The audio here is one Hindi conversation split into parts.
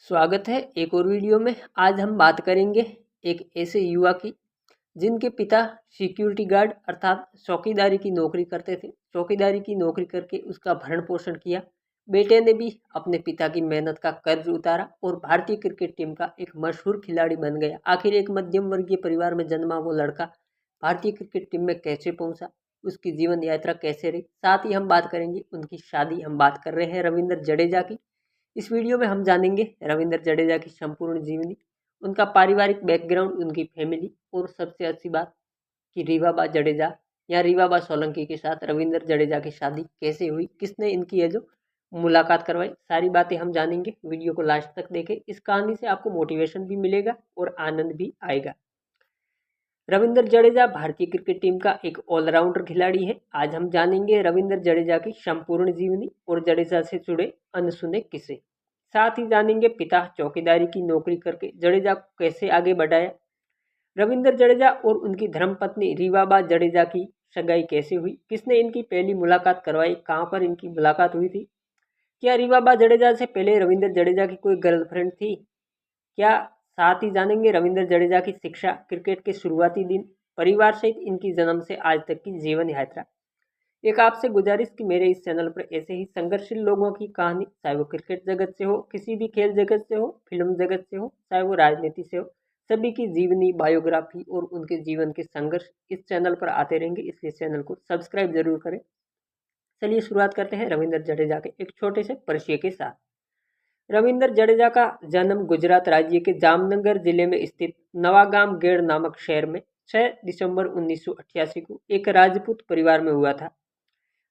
स्वागत है एक और वीडियो में। आज हम बात करेंगे एक ऐसे युवा की जिनके पिता सिक्योरिटी गार्ड अर्थात चौकीदारी की नौकरी करते थे। चौकीदारी की नौकरी करके उसका भरण पोषण किया। बेटे ने भी अपने पिता की मेहनत का कर्ज उतारा और भारतीय क्रिकेट टीम का एक मशहूर खिलाड़ी बन गया। आखिर एक मध्यम वर्गीय परिवार में जन्मा वो लड़का भारतीय क्रिकेट टीम में कैसे पहुंचा, उसकी जीवन यात्रा कैसे रही। साथ ही हम बात करेंगे उनकी शादी। हम बात कर रहे हैं रविंद्र जडेजा की। इस वीडियो में हम जानेंगे रविंद्र जडेजा की संपूर्ण जीवनी, उनका पारिवारिक बैकग्राउंड, उनकी फैमिली और सबसे अच्छी बात कि रीवाबा जडेजा या रीवाबा सोलंकी के साथ रविंद्र जडेजा की शादी कैसे हुई, किसने इनकी है जो मुलाकात करवाई। सारी बातें हम जानेंगे। वीडियो को लास्ट तक देखें। इस कहानी से आपको मोटिवेशन भी मिलेगा और आनंद भी आएगा। रविंद्र जडेजा भारतीय क्रिकेट टीम का एक ऑलराउंडर खिलाड़ी है। आज हम जानेंगे रविंद्र जडेजा की संपूर्ण जीवनी और जडेजा से जुड़े अनसुने किस्से। साथ ही जानेंगे पिता चौकीदारी की नौकरी करके जडेजा को कैसे आगे बढ़ाया। रविंद्र जडेजा और उनकी धर्मपत्नी रीवाबा जडेजा की सगाई कैसे हुई, किसने इनकी पहली मुलाकात करवाई, कहाँ पर इनकी मुलाकात हुई थी, क्या रीवाबा जडेजा से पहले रविंद्र जडेजा की कोई गर्लफ्रेंड थी क्या। साथ ही जानेंगे रविंद्र जडेजा की शिक्षा, क्रिकेट के शुरुआती दिन, परिवार सहित इनकी जन्म से आज तक की जीवन यात्रा। एक आपसे गुजारिश कि मेरे इस चैनल पर ऐसे ही संघर्षशील लोगों की कहानी, चाहे वो क्रिकेट जगत से हो, किसी भी खेल जगत से हो, फिल्म जगत से हो, चाहे वो राजनीति से हो, सभी की जीवनी, बायोग्राफी और उनके जीवन के संघर्ष इस चैनल पर आते रहेंगे। इसलिए चैनल को सब्सक्राइब जरूर करें। चलिए शुरुआत करते हैं रविंद्र जडेजा के एक छोटे से परिचय के साथ। रविंद्र जडेजा का जन्म गुजरात राज्य के जामनगर जिले में स्थित नवागाम गेड़ नामक शहर में 6 दिसंबर 1988 को एक राजपूत परिवार में हुआ था।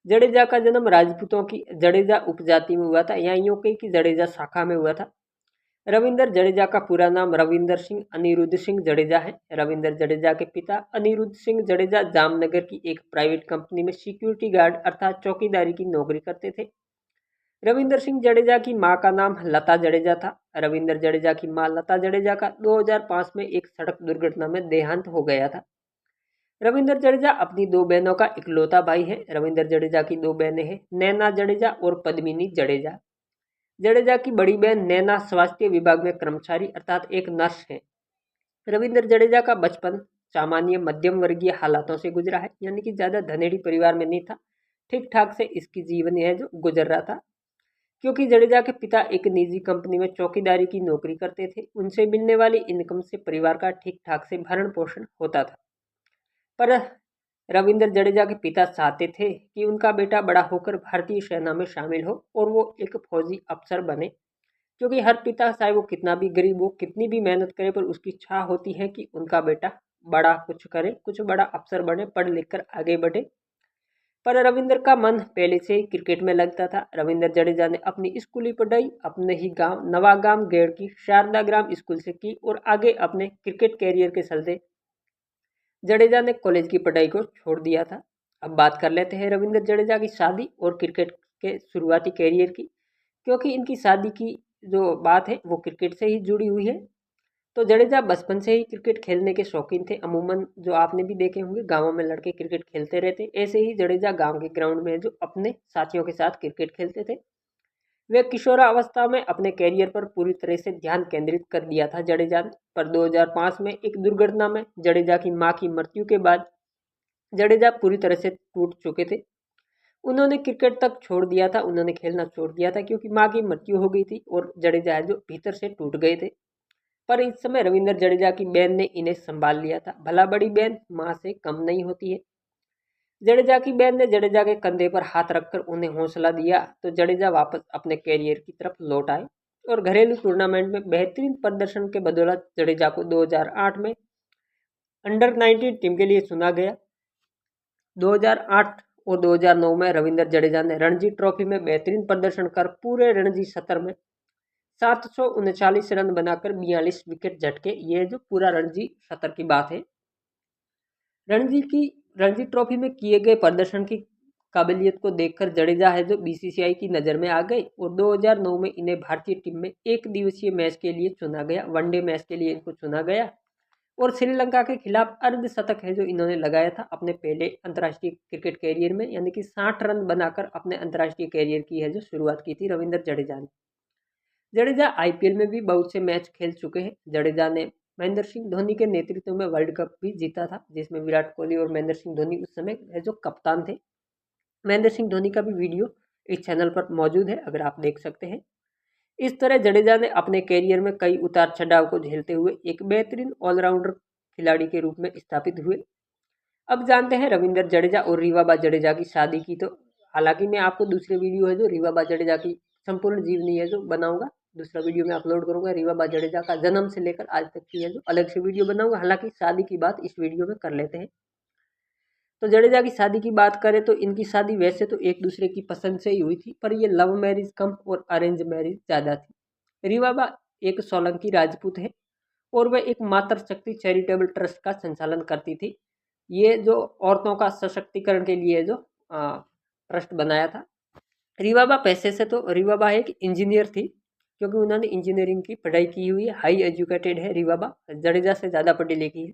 जडेजा का जन्म राजपूतों की जडेजा उपजाति में हुआ था, या यूं कही कि जडेजा शाखा में हुआ था। रविंद्र जडेजा का पूरा नाम रविंदर सिंह अनिरुद्ध सिंह जडेजा है। रविंद्र जडेजा के पिता अनिरुद्ध सिंह जडेजा जामनगर की एक प्राइवेट कंपनी में सिक्योरिटी गार्ड अर्थात चौकीदारी की नौकरी करते थे। रविंदर सिंह जडेजा की मां का नाम लता जडेजा था। रविंदर जडेजा की मां लता जडेजा का 2005 में एक सड़क दुर्घटना में देहांत हो गया था। रविंदर जडेजा अपनी दो बहनों का इकलौता भाई है। रविंदर जडेजा की दो बहनें हैं, नैना जडेजा और पद्मिनी जडेजा। जडेजा की बड़ी बहन नैना स्वास्थ्य विभाग में कर्मचारी अर्थात एक नर्स है। रविंदर जडेजा का बचपन सामान्य मध्यम वर्गीय हालातों से गुजरा है, यानी कि ज्यादा धनेड़ी परिवार में नहीं था। ठीक ठाक से इसकी जीवन है जो गुजर रहा था, क्योंकि जडेजा के पिता एक निजी कंपनी में चौकीदारी की नौकरी करते थे। उनसे मिलने वाली इनकम से परिवार का ठीक ठाक से भरण पोषण होता था। पर रविंद्र जडेजा के पिता चाहते थे कि उनका बेटा बड़ा होकर भारतीय सेना में शामिल हो और वो एक फौजी अफसर बने, क्योंकि हर पिता चाहे वो कितना भी गरीब हो, कितनी भी मेहनत करे, पर उसकी इच्छा होती है कि उनका बेटा बड़ा कुछ करे, कुछ बड़ा अफसर बने, पढ़ लिख कर आगे बढ़े। पर रविंद्र का मन पहले से ही क्रिकेट में लगता था। रविंद्र जडेजा ने अपनी स्कूली पढ़ाई अपने ही गांव नवागाम गेड़ की शारदा ग्राम स्कूल से की और आगे अपने क्रिकेट कैरियर के चलते जडेजा ने कॉलेज की पढ़ाई को छोड़ दिया था। अब बात कर लेते हैं रविंद्र जडेजा की शादी और क्रिकेट के शुरुआती कैरियर की, क्योंकि इनकी शादी की जो बात है वो क्रिकेट से ही जुड़ी हुई है। तो जडेजा बचपन से ही क्रिकेट खेलने के शौकीन थे। अमूमन जो आपने भी देखे होंगे गांवों में लड़के क्रिकेट खेलते रहते, ऐसे ही जडेजा गांव के ग्राउंड में जो अपने साथियों के साथ क्रिकेट खेलते थे। वे किशोरावस्था में अपने कैरियर पर पूरी तरह से ध्यान केंद्रित कर दिया था जडेजा ने। पर 2005 में एक दुर्घटना में जडेजा की मां की मृत्यु के बाद जडेजा पूरी तरह से टूट चुके थे। उन्होंने क्रिकेट तक छोड़ दिया था, उन्होंने खेलना छोड़ दिया था, क्योंकि मां की मृत्यु हो गई थी और जडेजा जो भीतर से टूट गए थे। पर इस समय रविंद्र जडेजा की बहन ने इन्हें संभाल लिया था। भला बड़ी बहन मां से कम नहीं होती है। जडेजा की बहन ने जडेजा के कंधे पर हाथ रखकर उन्हें हौसला दिया, तो जडेजा वापस अपने कैरियर की तरफ लौट आए और घरेलू टूर्नामेंट में बेहतरीन प्रदर्शन के बदौलत जडेजा को 2008 में अंडर 19 टीम के लिए चुना गया। 2008 और 2009 में रविंद्र जडेजा ने रणजी ट्रॉफी में बेहतरीन प्रदर्शन कर पूरे रणजी सत्र में 739 रन बनाकर 42 विकेट झटके। ये जो पूरा रणजी सत्र की बात है। रणजी ट्रॉफी में किए गए प्रदर्शन की काबिलियत को देखकर जडेजा है जो बीसीसीआई की नज़र में आ गए और 2009 में इन्हें भारतीय टीम में एक दिवसीय मैच के लिए चुना गया, वनडे मैच के लिए इनको चुना गया और श्रीलंका के खिलाफ अर्धशतक है जो इन्होंने लगाया था अपने पहले अंतर्राष्ट्रीय क्रिकेट कैरियर में, यानी कि 60 रन बनाकर अपने अंतर्राष्ट्रीय कैरियर की है जो शुरुआत की थी रविंद्र जडेजा ने। जडेजा आईपीएल में भी बहुत से मैच खेल चुके हैं। जडेजा ने महेंद्र सिंह धोनी के नेतृत्व में वर्ल्ड कप भी जीता था, जिसमें विराट कोहली और महेंद्र सिंह धोनी उस समय जो कप्तान थे। महेंद्र सिंह धोनी का भी वीडियो इस चैनल पर मौजूद है, अगर आप देख सकते हैं। इस तरह जडेजा ने अपने कैरियर में कई उतार चढ़ाव को झेलते हुए एक बेहतरीन ऑलराउंडर खिलाड़ी के रूप में स्थापित हुए। अब जानते हैं रविंद्र जडेजा और रीवाबा जडेजा की शादी की। तो हालांकि मैं आपको दूसरे वीडियो है जो रीवाबा जडेजा की संपूर्ण जीवनी है जो बनाऊंगा, दूसरा वीडियो में अपलोड करूंगा। रीवाबा जडेजा का जन्म से लेकर आज तक की है जो अलग से वीडियो बनाऊंगा। हालांकि शादी की बात इस वीडियो में कर लेते हैं। तो जडेजा की शादी की बात करें तो इनकी शादी वैसे तो एक दूसरे की पसंद से ही हुई थी, पर ये लव मैरिज कम और अरेंज मैरिज ज़्यादा थी। रीवाबा एक सोलंकी राजपूत है और वह एक मातृशक्ति चैरिटेबल ट्रस्ट का संचालन करती थी। ये जो औरतों का सशक्तिकरण के लिए जो ट्रस्ट बनाया था। रीवाबा पैसे से तो रीवाबा एक इंजीनियर थी, क्योंकि उन्होंने इंजीनियरिंग की पढ़ाई की हुई है, हाई एजुकेटेड है रीवाबा, जडेजा से ज़्यादा पढ़ी लिखी है।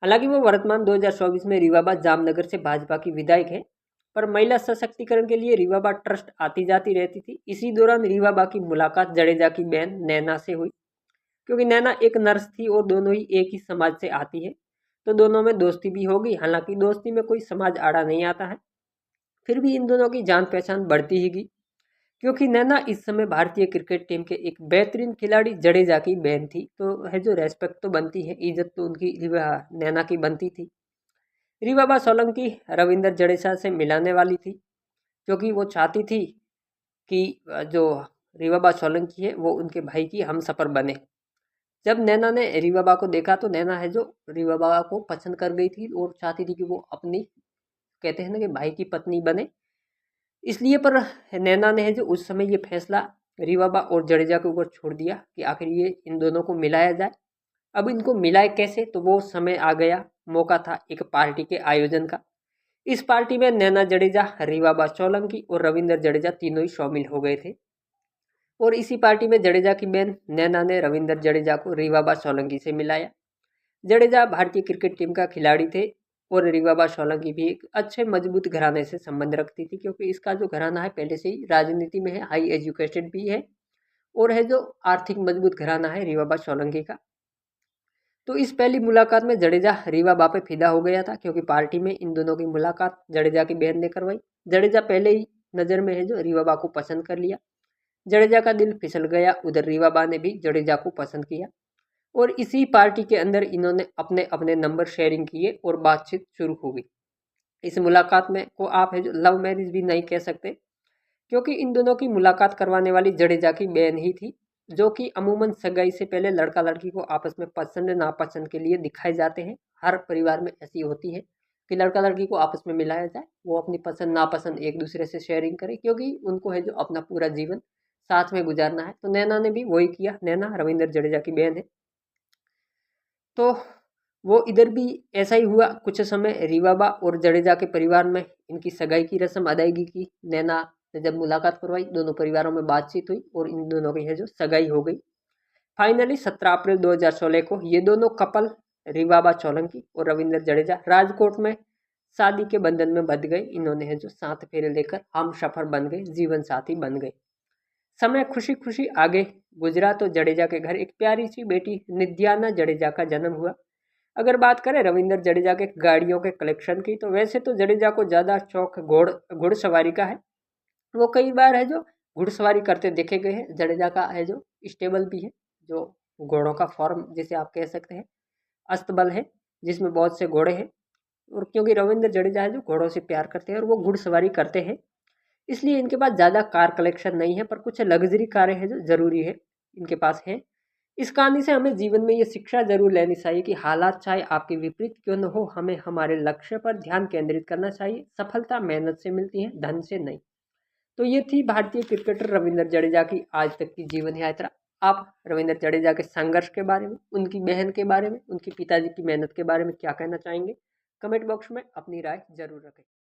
हालांकि वो वर्तमान 2024 में रीवाबा जामनगर से भाजपा की विधायक है, पर महिला सशक्तिकरण के लिए रीवाबा ट्रस्ट आती जाती रहती थी। इसी दौरान रीवाबा की मुलाकात जडेजा की बहन नैना से हुई, क्योंकि नैना एक नर्स थी और दोनों ही एक ही समाज से आती है, तो दोनों में दोस्ती भी होगी। हालांकि दोस्ती में कोई समाज आड़ा नहीं आता है, फिर भी इन दोनों की जान पहचान बढ़ती ही गई, क्योंकि नैना इस समय भारतीय क्रिकेट टीम के एक बेहतरीन खिलाड़ी जडेजा की बहन थी। तो है जो रेस्पेक्ट तो बनती है, इज्जत तो उनकी नैना की बनती थी। रीवाबा सोलंकी रविंद्र जडेजा से मिलाने वाली थी, क्योंकि वो चाहती थी कि जो रीवाबा सोलंकी है वो उनके भाई की हमसफर बने। जब नैना ने रीवाबा को देखा तो नैना है जो रीवाबा को पसंद कर गई थी और चाहती थी कि वो अपनी, कहते हैं ना कि भाई की पत्नी बने। इसलिए पर नैना ने है जो उस समय ये फैसला रीवाबा और जडेजा के ऊपर छोड़ दिया कि आखिर ये इन दोनों को मिलाया जाए। अब इनको मिलाए कैसे, तो वो समय आ गया, मौका था एक पार्टी के आयोजन का। इस पार्टी में नैना जडेजा, रीवाबा सोलंकी और रविंद्र जडेजा तीनों ही शामिल हो गए थे। और इसी पार्टी में जडेजा की बहन नैना ने रविंद्र जडेजा को रीवाबा सोलंकी से मिलाया। जडेजा भारतीय क्रिकेट टीम का खिलाड़ी थे और रीवाबा सोलंकी भी एक अच्छे मजबूत घराने से संबंध रखती थी, क्योंकि इसका जो घराना है पहले से ही राजनीति में है, हाई एजुकेटेड भी है और है जो आर्थिक मजबूत घराना है रीवाबा सोलंकी का। तो इस पहली मुलाकात में जडेजा रीवाबा पे फिदा हो गया था, क्योंकि पार्टी में इन दोनों की मुलाकात जडेजा की बहन ने करवाई। जडेजा पहले ही नज़र में है जो रीवाबा को पसंद कर लिया। जडेजा का दिल फिसल गया, उधर रीवाबा ने भी जडेजा को पसंद किया और इसी पार्टी के अंदर इन्होंने अपने अपने नंबर शेयरिंग किए और बातचीत शुरू हो गई। इस मुलाकात में को आप है जो लव मैरिज भी नहीं कह सकते, क्योंकि इन दोनों की मुलाकात करवाने वाली जडेजा की बहन ही थी, जो कि अमूमन सगाई से पहले लड़का लड़की को आपस में पसंद नापसंद के लिए दिखाए जाते हैं। हर परिवार में ऐसी होती है कि लड़का लड़की को आपस में मिलाया जाए, वो अपनी पसंद नापसंद एक दूसरे से शेयरिंग करें, क्योंकि उनको है जो अपना पूरा जीवन साथ में गुजारना है। तो नैना ने भी वही किया। नैना रविंद्र जडेजा की बहन है, तो वो इधर भी ऐसा ही हुआ। कुछ समय रीवाबा और जडेजा के परिवार में इनकी सगाई की रस्म अदायगी की। नैना ने जब मुलाकात करवाई, दोनों परिवारों में बातचीत हुई और इन दोनों की है जो सगाई हो गई। फाइनली 17 अप्रैल 2016 को ये दोनों कपल रीवाबा सोलंकी और रविंद्र जडेजा राजकोट में शादी के बंधन में बंध गए। इन्होंने है जो 7 फेरे लेकर हम सफर बन गए, जीवन साथी बन गए। समय खुशी खुशी आगे गुजरा तो जडेजा के घर एक प्यारी सी बेटी निध्याना जडेजा का जन्म हुआ। अगर बात करें रविंद्र जडेजा के गाड़ियों के कलेक्शन की, तो वैसे तो जडेजा को ज़्यादा शौक घुड़सवारी का है। वो कई बार है जो घुड़सवारी करते देखे गए हैं। जडेजा का है जो स्टेबल भी है, जो घोड़ों का फॉर्म जिसे आप कह सकते हैं, अस्तबल है, जिसमें बहुत से घोड़े हैं। और क्योंकि रविंद्र जडेजा है जो घोड़ों से प्यार करते हैं और वो घुड़सवारी करते हैं, इसलिए इनके पास ज़्यादा कार कलेक्शन नहीं है, पर कुछ लग्जरी कारें हैं जो ज़रूरी है इनके पास है। इस कहानी से हमें जीवन में ये शिक्षा जरूर लेनी चाहिए कि हालात चाहे आपके विपरीत क्यों न हो, हमें हमारे लक्ष्य पर ध्यान केंद्रित करना चाहिए। सफलता मेहनत से मिलती है, धन से नहीं। तो ये थी भारतीय क्रिकेटर रविंद्र जडेजा की आज तक की जीवन यात्रा। आप रविंद्र जडेजा के संघर्ष के बारे में, उनकी बहन के बारे में, उनके पिताजी की मेहनत के बारे में क्या कहना चाहेंगे? कमेंट बॉक्स में अपनी राय जरूर रखें।